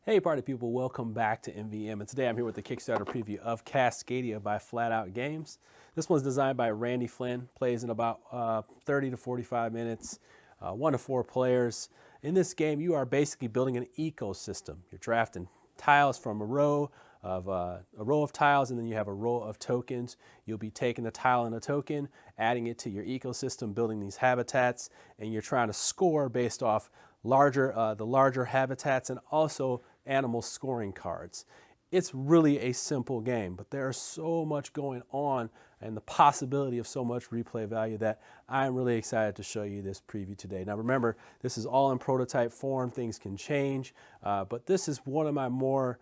Hey party people, welcome back to MVM, and today I'm here with the Kickstarter preview of Cascadia by Flatout Games. This one's designed by Randy Flynn, plays in about 30 to 45 minutes, 1 to 4 players. In this game, you are basically building an ecosystem. You're drafting tiles from a row of tiles, and then you have a row of tokens. You'll be taking a tile and a token, adding it to your ecosystem, building these habitats, and you're trying to score based off the larger habitats and also animal scoring cards. It's really a simple game, but there's so much going on and the possibility of so much replay value that I'm really excited to show you this preview today. Now remember, this is all in prototype form. Things can change, but this is one of my more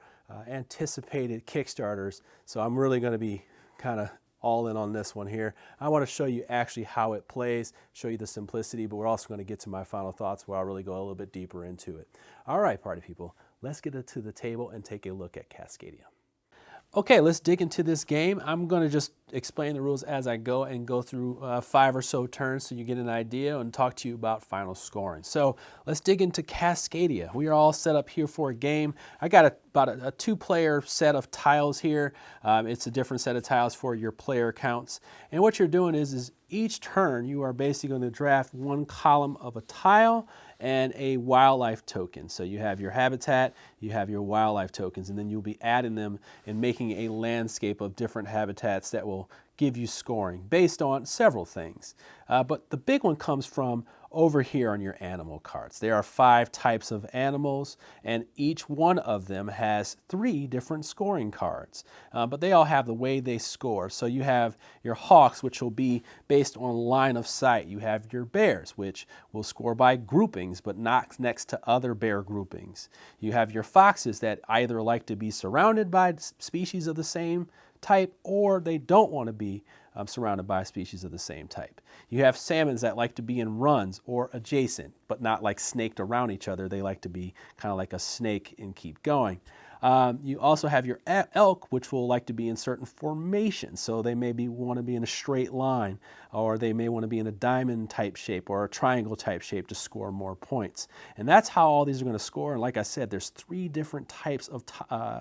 anticipated Kickstarters, so I'm really going to be kind of all in on this one here. I want to show you actually how it plays, show you the simplicity, but we're also going to get to my final thoughts where I'll really go a little bit deeper into it. All right, party people, let's get it to the table and take a look at Cascadia. Okay, let's dig into this game. I'm going to just explain the rules as I go and go through 5 or so turns so you get an idea and talk to you about final scoring. So let's dig into Cascadia. We are all set up here for a game. I got about a 2-player set of tiles here. It's a different set of tiles for your player counts. And what you're doing is each turn you are basically going to draft 1 column of a tile and a wildlife token. So you have your habitat, you have your wildlife tokens, and then you'll be adding them and making a landscape of different habitats that will give you scoring based on several things. But the big one comes from over here on your animal cards. There are 5 types of animals, and each one of them has 3 different scoring cards. But they all have the way they score. So you have your hawks, which will be based on line of sight. You have your bears, which will score by groupings, but not next to other bear groupings. You have your foxes that either like to be surrounded by species of the same type, or they don't want to be surrounded by species of the same type. You have salmons that like to be in runs or adjacent, but not like snaked around each other. They like to be kind of like a snake and keep going. You also have your elk, which will like to be in certain formations. So they may want to be in a straight line, or they may want to be in a diamond type shape or a triangle type shape to score more points. And that's how all these are going to score. And like I said, there's 3 different types of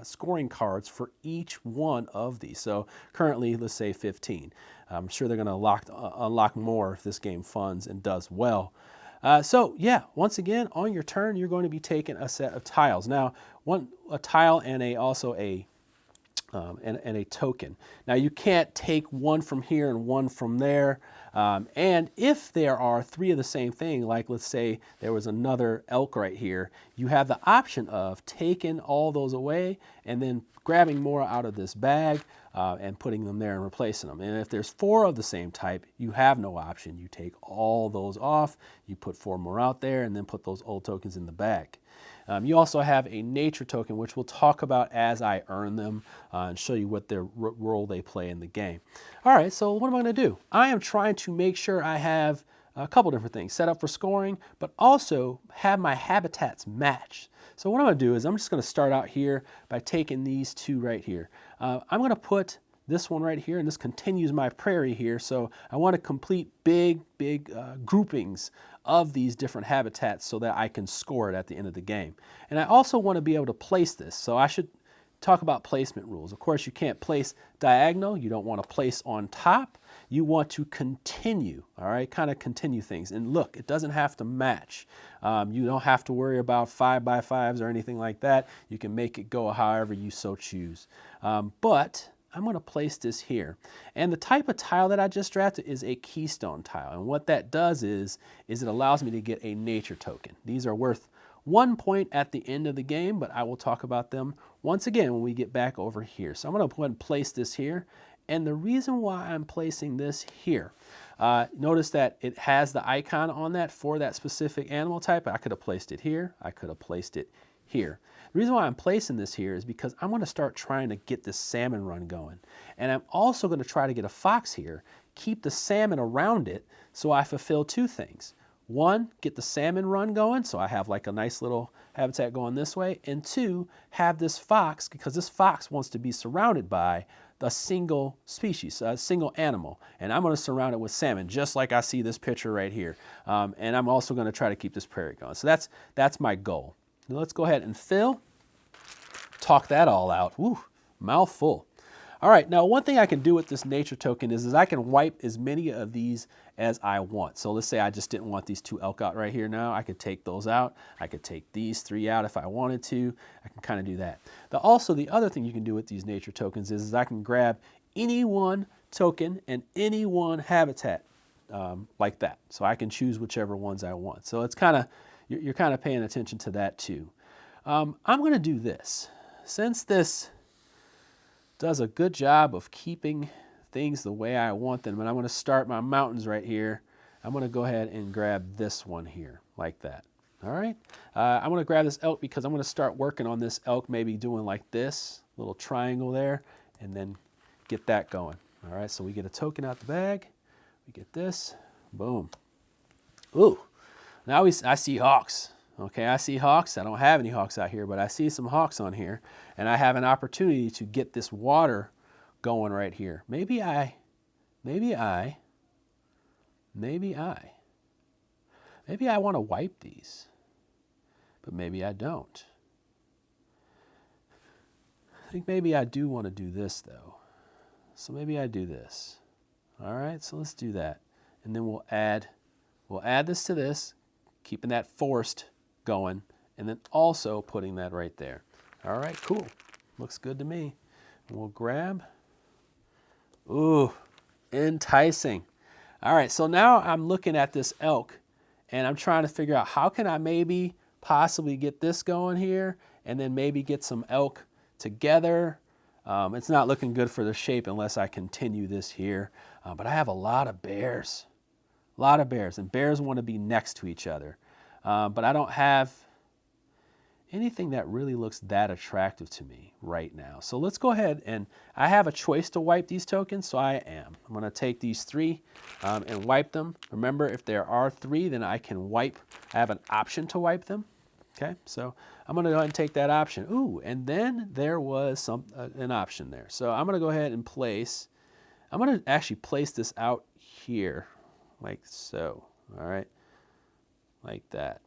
scoring cards for each one of these. So currently, let's say 15. I'm sure they're going to unlock more if this game funds and does well. So yeah, once again, on your turn, you're going to be taking a set of tiles. Now, a tile and also a token. Now you can't take 1 from here and 1 from there. And if there are 3 of the same thing, like let's say there was another elk right here, you have the option of taking all those away and then grabbing more out of this bag and putting them there and replacing them. And if there's 4 of the same type, you have no option. You take all those off, you put 4 more out there, and then put those old tokens in the bag. You also have a nature token, which we'll talk about as I earn them and show you what their role they play in the game. All right, so what am I going to do? I am trying to make sure I have a couple different things set up for scoring, but also have my habitats match. So what I'm going to do is I'm just going to start out here by taking these 2 right here. I'm going to put this one right here, and this continues my prairie here. So I want to complete big groupings of these different habitats so that I can score it at the end of the game. And I also want to be able to place this. So I should talk about placement rules. Of course, you can't place diagonal. You don't want to place on top. You want to continue, all right, kind of continue things. And look, it doesn't have to match. You don't have to worry about 5x5s or anything like that. You can make it go however you so choose. But I'm going to place this here. And the type of tile that I just drafted is a Keystone Tile. And what that does is it allows me to get a nature token. These are worth 1 point at the end of the game, but I will talk about them once again when we get back over here. So I'm going to go ahead and place this here. And the reason why I'm placing this here, notice that it has the icon on that for that specific animal type. I could have placed it here. I could have placed it here. The reason why I'm placing this here is because I'm going to start trying to get this salmon run going. And I'm also going to try to get a fox here, keep the salmon around it so I fulfill 2 things. 1, get the salmon run going, so I have like a nice little habitat going this way. And 2, have this fox, because this fox wants to be surrounded by a single species, a single animal. And I'm going to surround it with salmon, just like I see this picture right here. And I'm also going to try to keep this prairie going. So that's my goal. Now let's go ahead and fill. talk that all out. Woo, mouthful. All right, now one thing I can do with this nature token is I can wipe as many of these as I want. So let's say I just didn't want these 2 elk out right here now. I could take those out. I could take these 3 out if I wanted to. I can kind of do that. Also, the other thing you can do with these nature tokens is I can grab any one token and any one habitat like that. So I can choose whichever ones I want. So it's kind of, you're kind of paying attention to that too. I'm going to do this. Since this does a good job of keeping things the way I want them, and I'm going to start my mountains right here, I'm going to go ahead and grab this one here like that. All right. I'm going to grab this elk because I'm going to start working on this elk, maybe doing like this little triangle there, and then get that going. All right. So we get a token out the bag. We get this. Boom. Ooh. Now I see hawks. Okay, I see hawks. I don't have any hawks out here, but I see some hawks on here, and I have an opportunity to get this water going right here. Maybe I want to wipe these, but maybe I don't. I think maybe I do want to do this though. So maybe I do this. All right, so let's do that. And then we'll add this to this, keeping that forest going, and then also putting that right there. All right, cool. Looks good to me. And we'll grab. Ooh, enticing. All right, so now I'm looking at this elk, and I'm trying to figure out how can I maybe possibly get this going here, and then maybe get some elk together. It's not looking good for the shape unless I continue this here. But I have a lot of bears. And bears want to be next to each other. But I don't have anything that really looks that attractive to me right now. So let's go ahead, and I have a choice to wipe these tokens, so I am. I'm going to take these 3 and wipe them. Remember, if there are 3, then I can wipe. I have an option to wipe them. Okay, so I'm going to go ahead and take that option. Ooh, and then there was an option there. So I'm going to go ahead and place. I'm going to actually place this out here, like so. All right. Like that.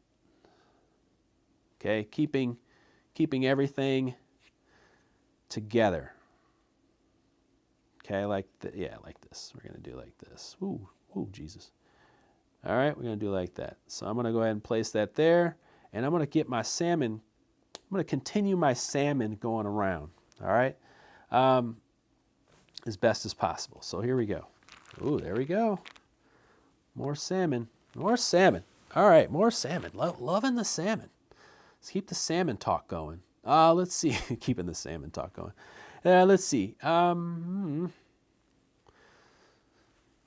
Okay, keeping everything together. Okay, like this. We're gonna do like this. Ooh, Jesus. All right, we're gonna do like that. So I'm gonna go ahead and place that there, and I'm gonna get my salmon. I'm gonna continue my salmon going around. All right, as best as possible. So here we go. Ooh, there we go. More salmon. More salmon. All right, more salmon. Loving the salmon. Let's keep the salmon talk going. Let's see. Keeping the salmon talk going. Let's see.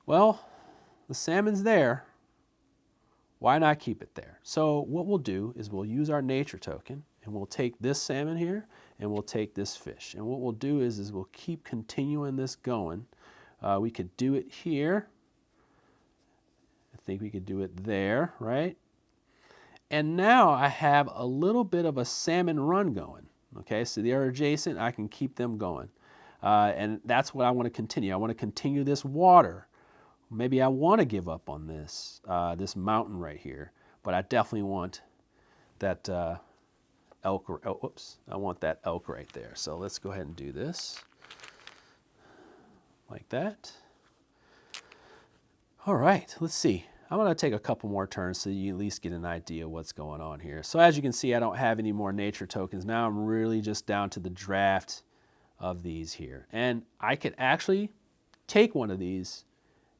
Well, the salmon's there. Why not keep it there? So what we'll do is we'll use our nature token, and we'll take this salmon here, and we'll take this fish. And what we'll do is we'll keep continuing this going. We could do it here. I think we could do it there, right? And now I have a little bit of a salmon run going. Okay, so they are adjacent. I can keep them going. And that's what I want to continue. I want to continue this water. Maybe I want to give up on this, this mountain right here, but I definitely want that elk. Oh, whoops, I want that elk right there. So let's go ahead and do this like that. All right, let's see. I'm going to take a couple more turns so you at least get an idea of what's going on here. So as you can see, I don't have any more nature tokens. Now I'm really just down to the draft of these here. And I could actually take one of these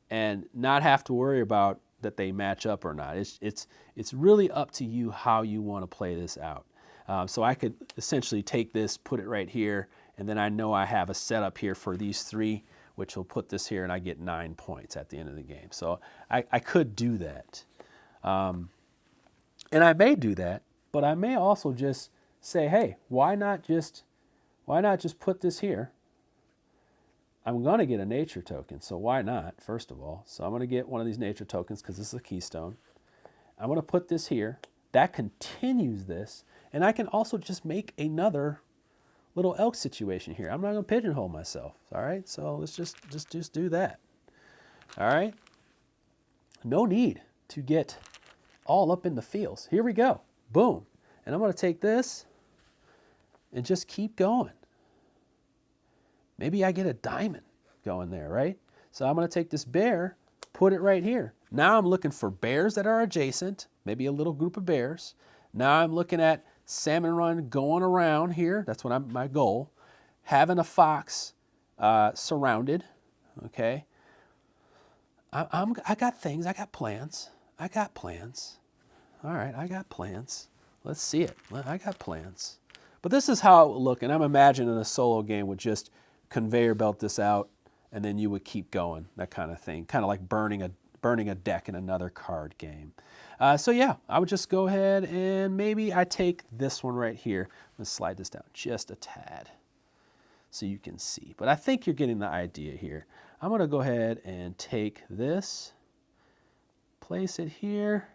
and not have to worry about that they match up or not. It's really up to you how you want to play this out. So I could essentially take this, put it right here, and then I know I have a setup here for these 3, which will put this here, and I get 9 points at the end of the game. So I could do that. And I may do that, but I may also just say, hey, why not just put this here? I'm going to get a nature token, so why not, first of all? So I'm going to get one of these nature tokens because this is a keystone. I'm going to put this here. That continues this, and I can also just make another little elk situation here. I'm not going to pigeonhole myself, all right? So let's just do that, all right? No need to get all up in the fields. Here we go, boom. And I'm going to take this, and just keep going. Maybe I get a diamond going there, right? So I'm going to take this bear, put it right here. Now I'm looking for bears that are adjacent, maybe a little group of bears. Now I'm looking at salmon run going around here. That's what my goal. Having a fox surrounded, okay? I got things, I got plans. I got plans. All right, I got plans. Let's see it. I got plans. But this is how it would look, and I'm imagining a solo game would just conveyor belt this out, and then you would keep going, that kind of thing. Kind of like burning a deck in another card game. So yeah, I would just go ahead and maybe I take this one right here. Let's slide this down just a tad so you can see. But I think you're getting the idea here. I'm going to go ahead and take this, place it here,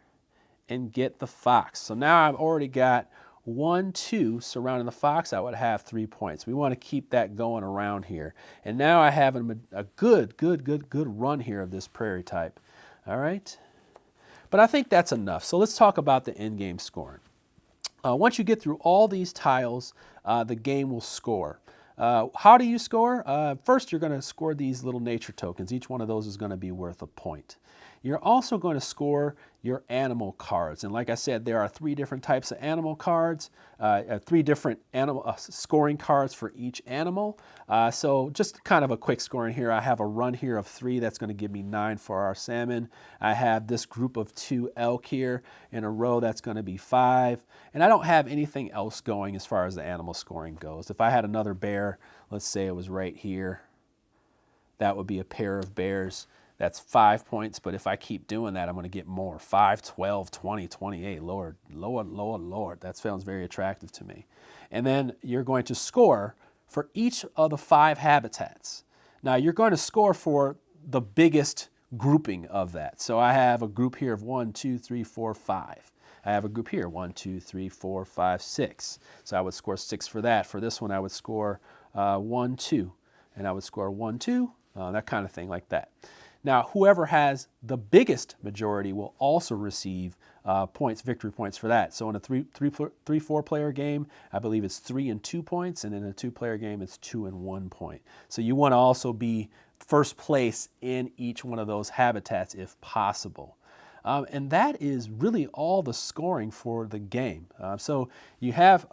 and get the fox. So now I've already got 1, 2 surrounding the fox. I would have 3 points. We want to keep that going around here. And now I have a good run here of this prairie type. All right. But I think that's enough. So let's talk about the in-game scoring. Once you get through all these tiles, the game will score. How do you score? First, you're going to score these little nature tokens. Each one of those is going to be worth a point. You're also going to score your animal cards. And like I said, there are 3 different types of animal cards, 3 different animal scoring cards for each animal. So just kind of a quick scoring here. I have a run here of 3. That's going to give me 9 for our salmon. I have this group of 2 elk here in a row. That's going to be 5. And I don't have anything else going as far as the animal scoring goes. If I had another bear, let's say it was right here, that would be a pair of bears. That's 5 points, but if I keep doing that, I'm going to get more. 5, 12, 20, 28. Lord, Lord, Lord, Lord. That sounds very attractive to me. And then you're going to score for each of the 5 habitats. Now, you're going to score for the biggest grouping of that. So I have a group here of 1, 2, 3, 4, 5. I have a group here, 1, 2, 3, 4, 5, 6. So I would score 6 for that. For this one, I would score 1, 2. And I would score 1, 2, that kind of thing like that. Now, whoever has the biggest majority will also receive points, victory points for that. So in a 3-4 player game, I believe it's 3 and 2 points, and in a 2-player game, it's 2 and 1 point. So you want to also be first place in each one of those habitats if possible. And that is really all the scoring for the game. So you have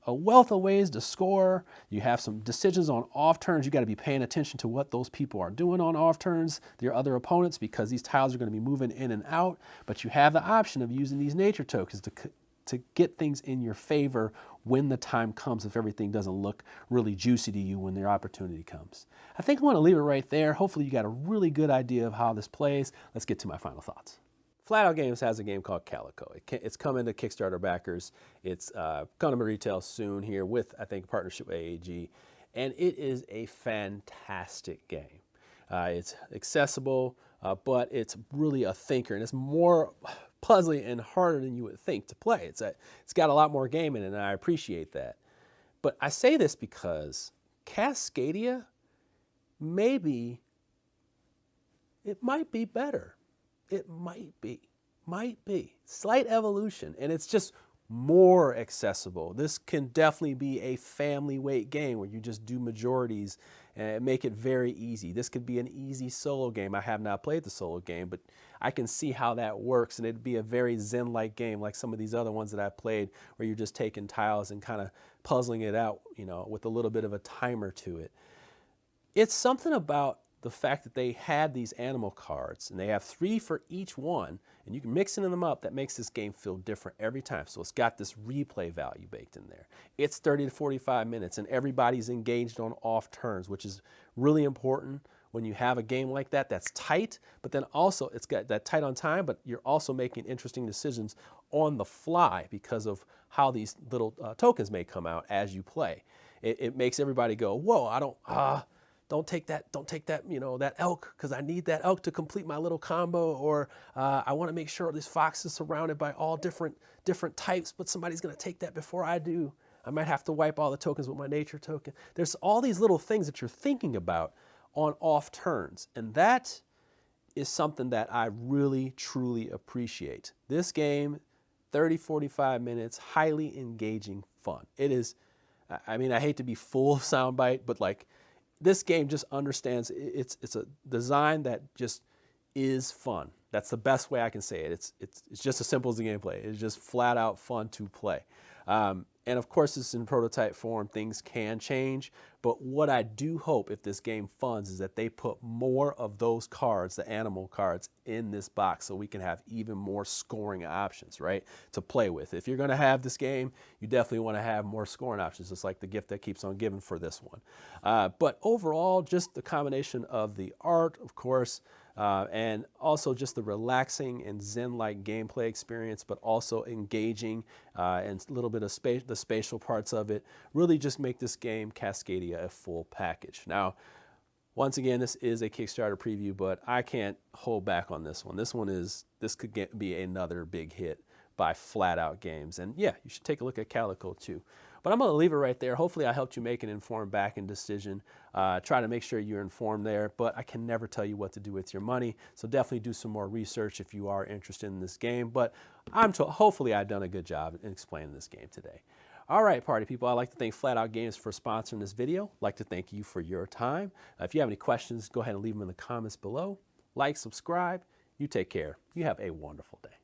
a wealth of ways to score. You have some decisions on off turns. You got to be paying attention to what those people are doing on off turns, their other opponents, because these tiles are going to be moving in and out. But you have the option of using these nature tokens to get things in your favor when the time comes, if everything doesn't look really juicy to you when the opportunity comes. I think I want to leave it right there. Hopefully you got a really good idea of how this plays. Let's get to my final thoughts. Flatout Games has a game called Calico. It's coming to Kickstarter backers. It's coming to retail soon here with, I think, a partnership with AAG. And it is a fantastic game. It's accessible, but it's really a thinker. And it's more puzzly and harder than you would think to play. It's got a lot more game in it, and I appreciate that. But I say this because Cascadia, maybe, it might be better. It might be. Slight evolution, and it's just more accessible. This can definitely be a family weight game where you just do majorities and make it very easy. This could be an easy solo game. I have not played the solo game, but I can see how that works, and it'd be a very Zen-like game like some of these other ones that I've played where you're just taking tiles and kind of puzzling it out, you know, with a little bit of a timer to it. It's something about the fact that they had these animal cards, and they have 3 for each one, and you can mixing them up, that makes this game feel different every time. So it's got this replay value baked in there. It's 30 to 45 minutes, and everybody's engaged on off turns, which is really important when you have a game like that that's tight, but then also it's got that tight on time, but you're also making interesting decisions on the fly because of how these little tokens may come out as you play. It makes everybody go, whoa, don't take that, you know, that elk, because I need that elk to complete my little combo, or I want to make sure this fox is surrounded by all different types, but somebody's going to take that before I do. I might have to wipe all the tokens with my nature token. There's all these little things that you're thinking about on off turns, and that is something that I really, truly appreciate. This game, 30, 45 minutes, highly engaging fun. It is I mean, I hate to be full of soundbite, but like this game just understands it's a design that just is fun. That's the best way I can say it. It's just as simple as the gameplay. It's just flat out fun to play. And of course, it's in prototype form. Things can change. But what I do hope if this game funds is that they put more of those cards, the animal cards, in this box so we can have even more scoring options, right, to play with. If you're going to have this game, you definitely want to have more scoring options. It's like the gift that keeps on giving for this one. But overall, just the combination of the art, of course, and also just the relaxing and zen-like gameplay experience, but also engaging and a little bit of the spatial parts of it, really just make this game Cascadia a full package. Now, once again, this is a Kickstarter preview, but I can't hold back on this one. This could be another big hit by Flatout Games. And yeah, you should take a look at Calico too. But I'm going to leave it right there. Hopefully I helped you make an informed back-end decision. Try to make sure you're informed there, but I can never tell you what to do with your money. So definitely do some more research if you are interested in this game. But hopefully I've done a good job in explaining this game today. All right, party people, I'd like to thank Flatout Games for sponsoring this video. I'd like to thank you for your time. If you have any questions, go ahead and leave them in the comments below. Like, subscribe. You take care. You have a wonderful day.